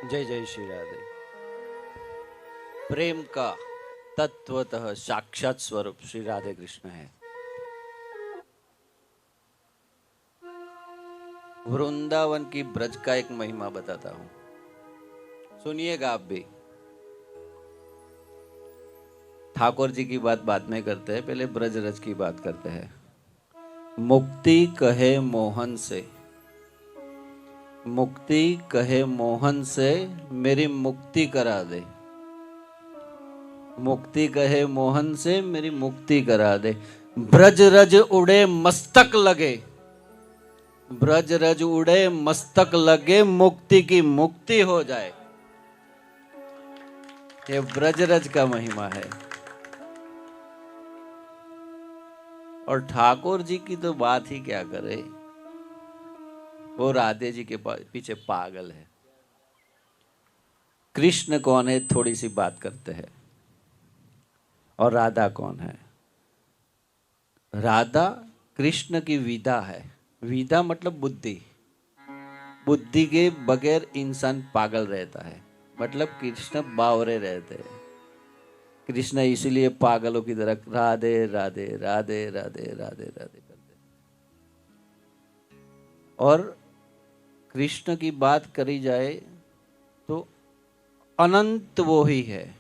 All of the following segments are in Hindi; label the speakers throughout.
Speaker 1: जय जय श्री राधे। प्रेम का तत्वतः साक्षात स्वरूप श्री राधे कृष्ण है। वृंदावन की ब्रज का एक महिमा बताता हूं, सुनिएगा आप भी। ठाकुर जी की बात बाद में करते हैं, पहले ब्रज रज की बात करते हैं। मुक्ति कहे मोहन से, मुक्ति कहे मोहन से मेरी मुक्ति करा दे। मुक्ति कहे मोहन से मेरी मुक्ति करा दे। ब्रज रज उड़े मस्तक लगे, ब्रज रज उड़े मस्तक लगे, मुक्ति की मुक्ति हो जाए। ये ब्रज रज का महिमा है। और ठाकुर जी की तो बात ही क्या करे, वो राधे जी के पीछे पागल है। कृष्ण कौन है थोड़ी सी बात करते हैं, और राधा कौन है। राधा कृष्ण की विदा है। विदा मतलब बुद्धि। बुद्धि के बगैर इंसान पागल रहता है, मतलब कृष्ण बावरे रहते हैं। कृष्ण इसीलिए पागलों की तरह राधे राधे राधे राधे राधे राधे करते। और कृष्ण की बात करी जाए तो अनंत वो ही है।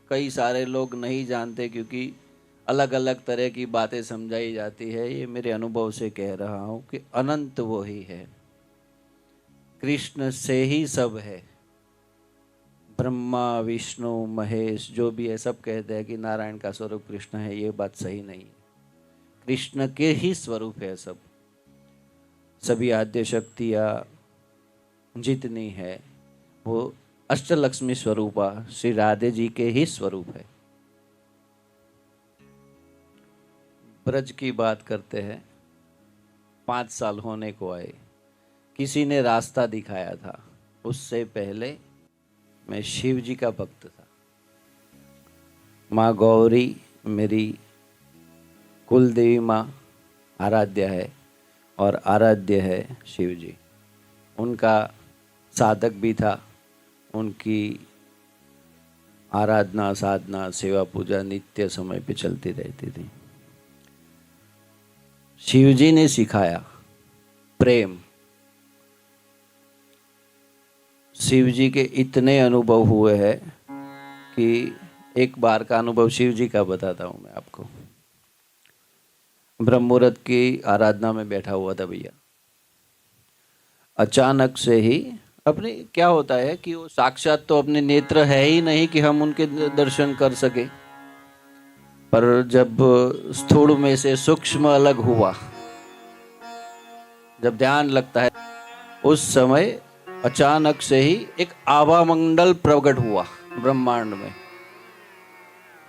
Speaker 1: कई सारे लोग नहीं जानते क्योंकि अलग अलग तरह की बातें समझाई जाती है। ये मेरे अनुभव से कह रहा हूं कि अनंत वो ही है। कृष्ण से ही सब है। ब्रह्मा विष्णु महेश जो भी है सब कहते हैं कि नारायण का स्वरूप कृष्ण है। ये बात सही नहीं। कृष्ण के ही स्वरूप है सब। सभी आद्य शक्तियाँ जितनी है वो अष्टलक्ष्मी स्वरूपा श्री राधे जी के ही स्वरूप है। ब्रज की बात करते हैं। 5 साल होने को आए, किसी ने रास्ता दिखाया था। उससे पहले मैं शिव जी का भक्त था। माँ गौरी मेरी कुल देवी माँ आराध्य है, और आराध्य है शिव जी। उनका साधक भी था। उनकी आराधना साधना सेवा पूजा नित्य समय पे चलती रहती थी। शिव जी ने सिखाया प्रेम। शिव जी के इतने अनुभव हुए हैं कि एक बार का अनुभव शिव जी का बताता हूँ मैं आपको। ब्रह्म मुहूर्त की आराधना में बैठा हुआ था भैया। अचानक से ही अपने क्या होता है कि वो साक्षात तो अपने नेत्र है ही नहीं कि हम उनके दर्शन कर सके, पर जब स्थूल में से सूक्ष्म अलग हुआ, जब ध्यान लगता है, उस समय अचानक से ही एक आभा मंडल प्रकट हुआ ब्रह्मांड में।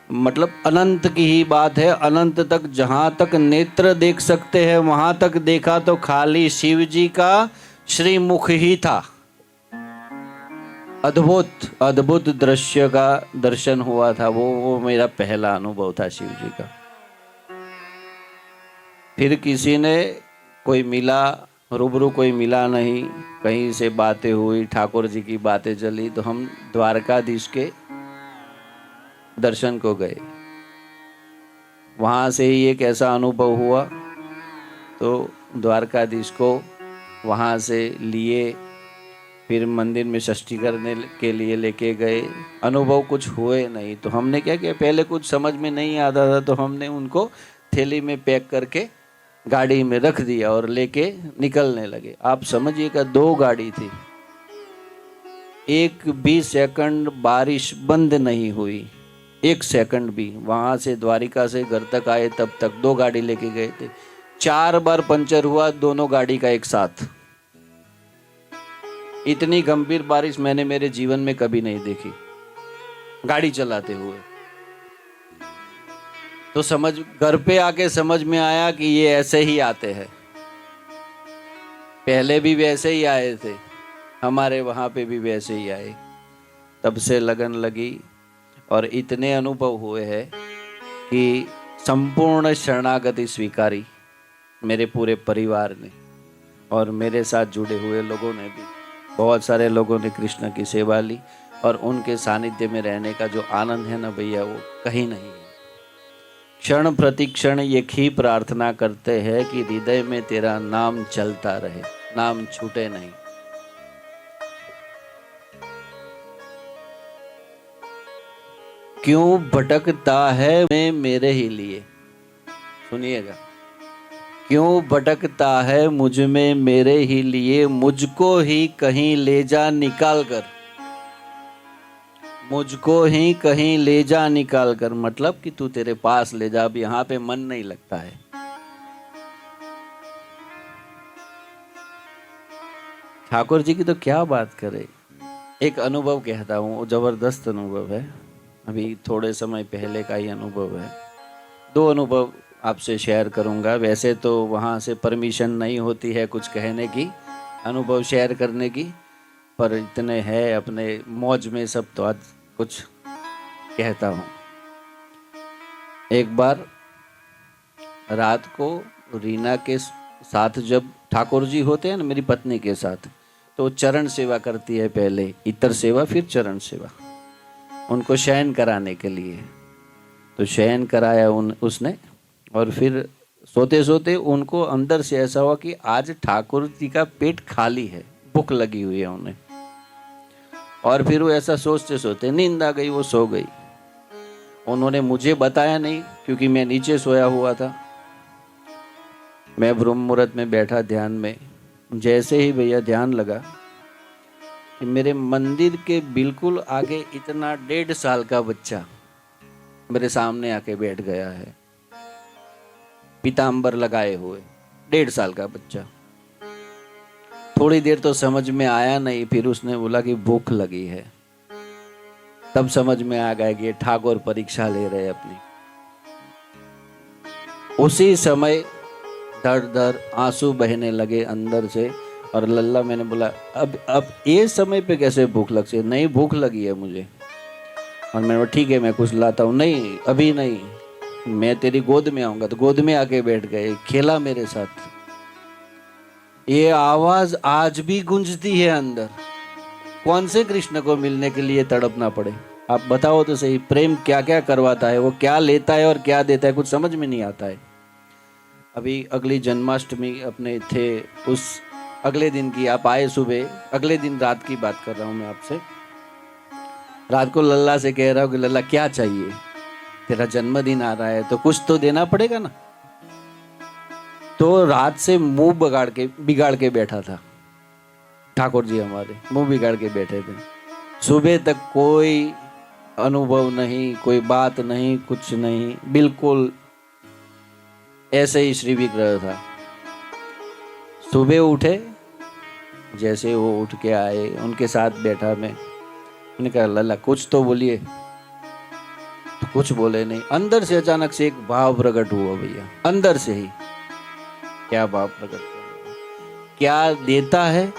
Speaker 1: मतलब अनंत की ही बात है। अनंत तक जहां तक नेत्र देख सकते हैं वहां तक देखा तो खाली शिव जी का श्रीमुख ही था। अद्भुत अद्भुत दृश्य का दर्शन हुआ था। वो मेरा पहला अनुभव था शिव जी का। फिर किसी ने कोई मिला, रूबरू कोई मिला नहीं, कहीं से बातें हुई, ठाकुर जी की बातें चली, तो हम द्वारकाधीश के दर्शन को गए। वहाँ से ही एक ऐसा अनुभव हुआ, तो द्वारकाधीश को वहाँ से लिए, फिर मंदिर में षष्ठी करने के लिए लेके गए। अनुभव कुछ हुए नहीं, तो हमने क्या किया, पहले कुछ समझ में नहीं आता था तो हमने उनको थैली में पैक करके गाड़ी में रख दिया और लेके निकलने लगे। आप समझिएगा 2 गाड़ी थी, एक भी सेकंड बारिश बंद नहीं हुई, 1 सेकंड भी। वहां से द्वारिका से घर तक आए तब तक 2 गाड़ी लेके गए थे। 4 बार पंचर हुआ दोनों गाड़ी का एक साथ। इतनी गंभीर बारिश मैंने मेरे जीवन में कभी नहीं देखी गाड़ी चलाते हुए। तो समझ, घर पे आके समझ में आया कि ये ऐसे ही आते हैं। पहले भी वैसे ही आए थे, हमारे वहां पे भी वैसे ही आए। तब से लगन लगी और इतने अनुभव हुए हैं कि संपूर्ण शरणागति स्वीकारी मेरे पूरे परिवार ने और मेरे साथ जुड़े हुए लोगों ने भी। बहुत सारे लोगों ने कृष्ण की सेवा ली और उनके सानिध्य में रहने का जो आनंद है ना भैया, वो कहीं नहीं है। क्षण प्रतिक्षण एक ही प्रार्थना करते हैं कि हृदय में तेरा नाम चलता रहे, नाम छूटे नहीं। क्यों भटकता है मैं मेरे ही लिए, सुनिएगा, क्यों भटकता है मुझ में मेरे ही लिए, मुझको ही कहीं ले जा निकाल कर, मुझको ही कहीं ले जा निकाल कर, मतलब कि तू तेरे पास ले जा, अब यहाँ पे मन नहीं लगता है। ठाकुर जी की तो क्या बात करे। एक अनुभव कहता हूँ, जबरदस्त अनुभव है, अभी थोड़े समय पहले का ही अनुभव है। दो अनुभव आपसे शेयर करूंगा। वैसे तो वहाँ से परमिशन नहीं होती है कुछ कहने की, अनुभव शेयर करने की, पर इतने हैं अपने मौज में सब, तो आज कुछ कहता हूँ। एक बार रात को रीना के साथ जब ठाकुर जी होते हैं ना, मेरी पत्नी के साथ, तो चरण सेवा करती है, पहले इतर सेवा फिर चरण सेवा, उनको शयन कराने के लिए। तो शयन कराया उसने, और फिर सोते सोते उनको अंदर से ऐसा हुआ कि आज ठाकुर जी का पेट खाली है, भूख लगी हुई है उन्हें। और फिर वो ऐसा सोचते सोचते नींद आ गई, वो सो गई। उन्होंने मुझे बताया नहीं क्योंकि मैं नीचे सोया हुआ था। मैं ब्रह्म मुहूर्त में बैठा ध्यान में, जैसे ही भैया ध्यान लगा कि मेरे मंदिर के बिल्कुल आगे इतना 1.5 साल का बच्चा मेरे सामने आके बैठ गया है, पीतांबर लगाए हुए, 1.5 साल का बच्चा। थोड़ी देर तो समझ में आया नहीं, फिर उसने बोला कि भूख लगी है, तब समझ में आ गया कि ये ठाकुर परीक्षा ले रहे अपनी। उसी समय धड़ धड़ आंसू बहने लगे अंदर से, और लल्ला मैंने बोला अब ये समय पे कैसे भूख लग सकती? नहीं, भूख लगी है मुझे। और मैंने बोला ठीक है, मैं कुछ लाता हूँ। नहीं, अभी नहीं, मैं तेरी गोद में आऊंगा। तो गोद में आके बैठ गए, खेला मेरे साथ। ये आवाज आज भी गूंजती है अंदर। कौन से कृष्ण को मिलने के लिए तड़पना पड़े? आप बताओ तो सही, प्रेम क्या क्या करवाता है, वो क्या लेता है और क्या देता है, कुछ समझ में नहीं आता है। अभी अगली जन्माष्टमी अपने थे, उस अगले दिन की आप आए सुबह, अगले दिन रात की बात कर रहा हूं मैं आपसे। रात को लल्ला से कह रहा हूं कि लल्ला क्या चाहिए, तेरा जन्मदिन आ रहा है तो कुछ तो देना पड़ेगा ना। तो रात से मुंह बिगाड़ के बैठा था ठाकुर जी, हमारे मुंह बिगाड़ के बैठे थे। सुबह तक कोई अनुभव नहीं, कोई बात नहीं, कुछ नहीं, बिल्कुल ऐसे ही श्री विग्रह था। सुबह उठे, जैसे वो उठ के आए, उनके साथ बैठा मैं, उन्होंने कहा लल्ला कुछ तो बोलिए, तो कुछ बोले नहीं। अंदर से अचानक से एक भाव प्रकट हुआ भैया, अंदर से ही। क्या भाव प्रकट हुआ? क्या देता है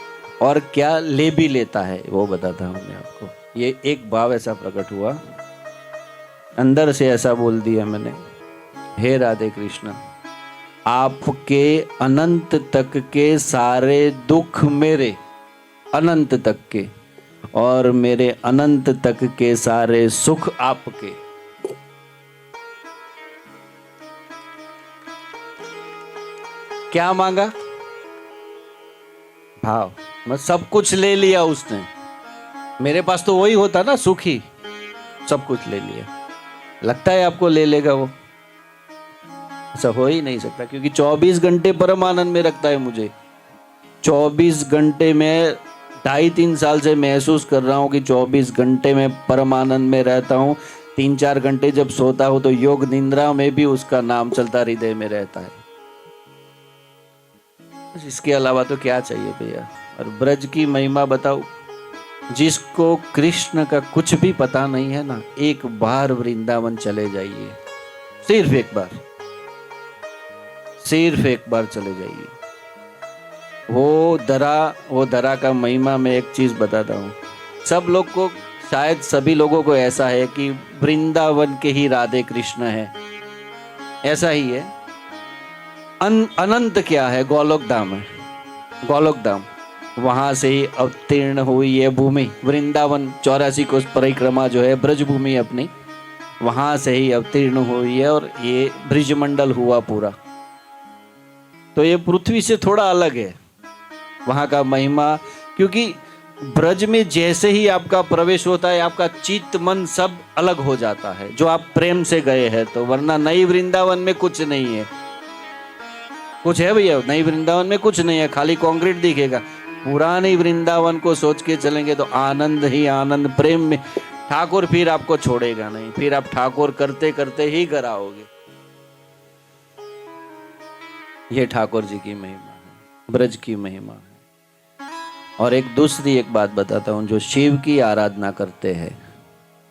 Speaker 1: और क्या ले भी लेता है, वो बताता हूं मैं आपको। ये एक भाव ऐसा प्रकट हुआ, अंदर से ऐसा बोल दिया मैंने, हे राधे कृष्ण, आपके अनंत तक के सारे दुख मेरे, अनंत तक के, और मेरे अनंत तक के सारे सुख आपके। क्या मांगा? भाव। मैं सब कुछ ले लिया उसने, मेरे पास तो वही होता ना, सुखी, सब कुछ ले लिया। लगता है आपको ले लेगा वो? ऐसा हो ही नहीं सकता, क्योंकि 24 घंटे परम आनंद में रखता है मुझे। 24 घंटे में 2.5-3 साल से महसूस कर रहा हूँ कि 24 घंटे में परम आनंद में रहता हूँ। 3-4 घंटे जब सोता हूँ तो योग निंद्रा में भी उसका नाम चलता हृदय में रहता है। इसके अलावा तो क्या चाहिए भैया। और ब्रज की महिमा बताओ, जिसको कृष्ण का कुछ भी पता नहीं है ना, एक बार वृंदावन चले जाइए, सिर्फ एक बार, सिर्फ एक बार चले जाइए। वो दरा का महिमा में एक चीज बताता हूँ। सब लोग को, शायद सभी लोगों को ऐसा है कि वृंदावन के ही राधे कृष्ण है, ऐसा ही है। अनंत क्या है? गोलोक धाम है, गोलोक धाम। वहां से ही अवतीर्ण हुई ये भूमि, वृंदावन 84 कोस परिक्रमा जो है ब्रज भूमि अपनी, वहां से ही अवतीर्ण हुई है और ये ब्रिजमंडल हुआ पूरा। तो ये पृथ्वी से थोड़ा अलग है वहां का महिमा, क्योंकि ब्रज में जैसे ही आपका प्रवेश होता है आपका चित्त मन सब अलग हो जाता है, जो आप प्रेम से गए हैं तो। वरना नई वृंदावन में कुछ नहीं है, कुछ है भैया? नई वृंदावन में कुछ नहीं है, खाली कंक्रीट दिखेगा। पुरानी वृंदावन को सोच के चलेंगे तो आनंद ही आनंद, प्रेम में ठाकुर फिर आपको छोड़ेगा नहीं, फिर आप ठाकुर करते करते ही घर आओगे। ये ठाकुर जी की महिमा है, ब्रज की महिमा है। और एक दूसरी एक बात बताता हूं, जो शिव की आराधना करते हैं,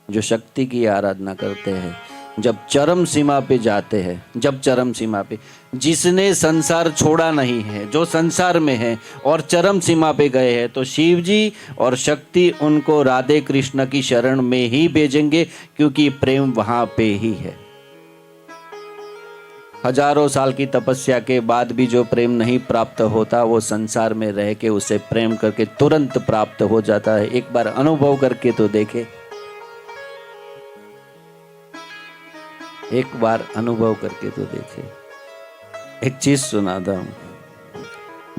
Speaker 1: जो शक्ति की आराधना करते हैं, जब चरम सीमा पे जाते हैं, जब चरम सीमा पे, जिसने संसार छोड़ा नहीं है, जो संसार में है और चरम सीमा पे गए हैं, तो शिव जी और शक्ति उनको राधे कृष्ण की शरण में ही भेजेंगे, क्योंकि प्रेम वहां पे ही है। हजारों साल की तपस्या के बाद भी जो प्रेम नहीं प्राप्त होता, वो संसार में रह के उसे प्रेम करके तुरंत प्राप्त हो जाता है। एक बार अनुभव करके तो देखे, एक बार अनुभव करके तो देखे। एक चीज सुनाता हूं,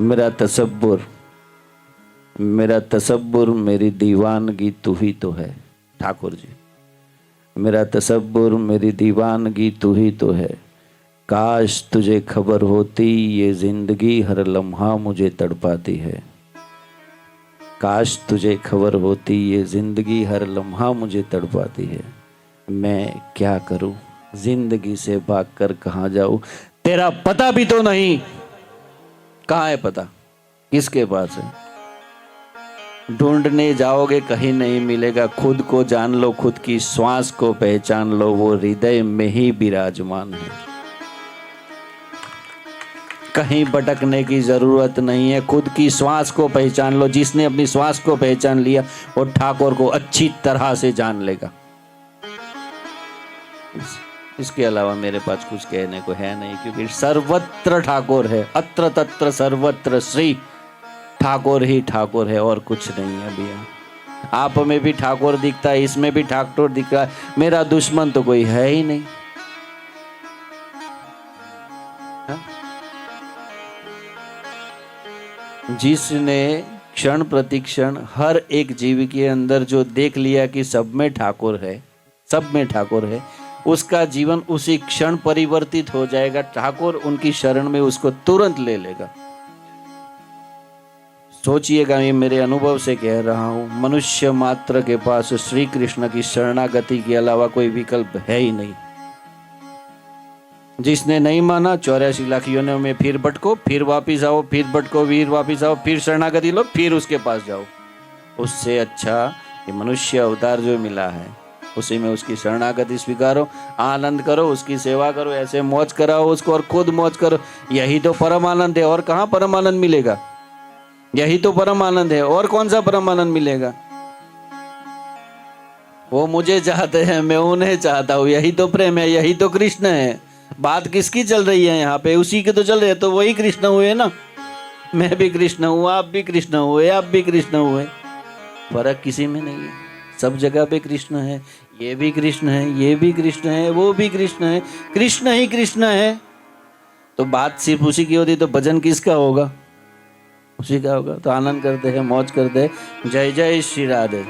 Speaker 1: मेरा तसब्बुर मेरी दीवानगी तू ही तो है। ठाकुर जी, मेरा तसब्बुर मेरी दीवानगी तू ही तो है, काश तुझे खबर होती ये जिंदगी हर लम्हा मुझे तड़पाती है। काश तुझे खबर होती ये जिंदगी हर लम्हा मुझे तड़पाती है। मैं क्या करूं, जिंदगी से भागकर कहाँ जाऊं, तेरा पता भी तो नहीं। कहाँ है पता, किसके पास है? ढूंढने जाओगे कहीं नहीं मिलेगा, खुद को जान लो, खुद की श्वास को पहचान लो, वो हृदय में ही विराजमान है। कहीं भटकने की जरूरत नहीं है, खुद की श्वास को पहचान लो। जिसने अपनी श्वास को पहचान लिया वो ठाकुर को अच्छी तरह से जान लेगा। इसके अलावा मेरे पास कुछ कहने को है नहीं, क्योंकि सर्वत्र ठाकुर है, अत्र तत्र सर्वत्र श्री ठाकुर ही ठाकुर है, और कुछ नहीं है भैया। आप में भी ठाकुर दिखता है, इसमें भी ठाकुर दिख रहा है, मेरा दुश्मन तो कोई है ही नहीं। जिसने क्षण प्रतिक्षण हर एक जीव के अंदर जो देख लिया कि सब में ठाकुर है, सब में ठाकुर है, उसका जीवन उसी क्षण परिवर्तित हो जाएगा। ठाकुर उनकी शरण में उसको तुरंत ले लेगा। सोचिएगा, मैं मेरे अनुभव से कह रहा हूं, मनुष्य मात्र के पास श्री कृष्ण की शरणागति के अलावा कोई विकल्प है ही नहीं। जिसने नहीं माना 84 लाख योनियों में फिर भटको, फिर वापिस आओ, फिर भटको, फिर वापिस आओ, फिर शरणागति लो, फिर उसके पास जाओ। उससे अच्छा ये मनुष्य अवतार जो मिला है, उसी में उसकी शरणागति स्वीकारो, आनंद करो, उसकी सेवा करो, ऐसे मौज कराओ उसको और खुद मौज करो। यही तो परम आनंद है, और कहाँ परम आनंद मिलेगा? यही तो परम आनंद है, और कौन सा परम आनंद मिलेगा? वो मुझे चाहते हैं, मैं उन्हें चाहता हूँ, यही तो प्रेम है, यही तो कृष्ण है। बात किसकी चल रही है यहाँ पे? उसी के तो चल रहे, तो वही कृष्ण हुए ना। मैं भी कृष्ण हूँ, आप भी कृष्ण हुए, आप भी कृष्ण हुए, फर्क किसी में नहीं है। सब जगह पे कृष्ण है, ये भी कृष्ण है, ये भी कृष्ण है, वो भी कृष्ण है, कृष्ण ही कृष्ण है। तो बात सिर्फ उसी की होती तो भजन किसका होगा? उसी का होगा। तो आनंद करते हैं, मौज करते हैं। जय जय श्री राधे।